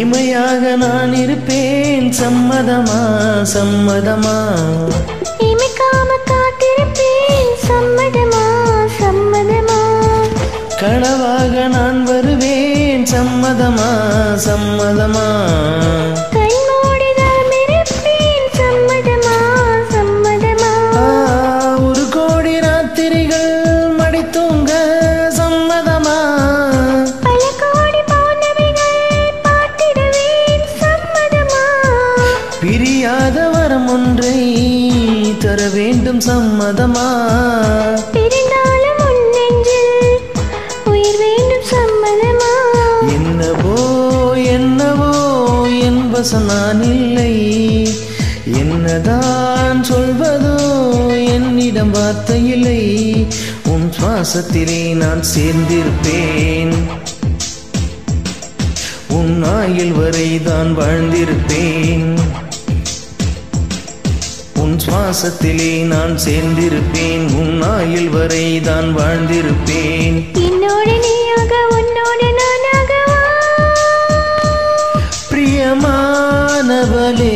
உரிமையாக நான் இருப்பேன் சம்மதமா சம்மதமா இமைக்காம காத்திருப்பேன் சம்மதமா சம்மதமா கனவாக நான் வருவேன் சம்மதமா சம்மதமா கண்மூடிதான் இருப்பேன் சம்மதமா சம்மதமா ஒரு கோடி ராத்திரிகள் மடித்தூங்க சம்மதமா பல கோடி பௌர்ணமிகள் பார்த்திடுவேன் சம்மதமா பிரியாத வரம் ஒன்றை தர வேண்டும் சம்மதமா பிரிந்தாலும் உன் நெஞ்சில் உயிர் வேண்டும் சம்மதமா என்னவோ என்னவோ என் வசம் நான் இல்லை என்னதான் சொல்வதோ என்னிடம் வார்த்தை இல்லை உன் சுவாசத்திலே நான் சேர்ந்திருப்பேன் உன் ஆயுள் வரை தான் வாழ்ந்திருப்பேன் உன் சுவாசத்திலே நான் சேர்ந்திருப்பேன் உன் ஆயுள் வரை தான் வாழ்ந்திருப்பேன் என்னோடு நீயாக உன்னோடு நானாகவா பிரியமானவளே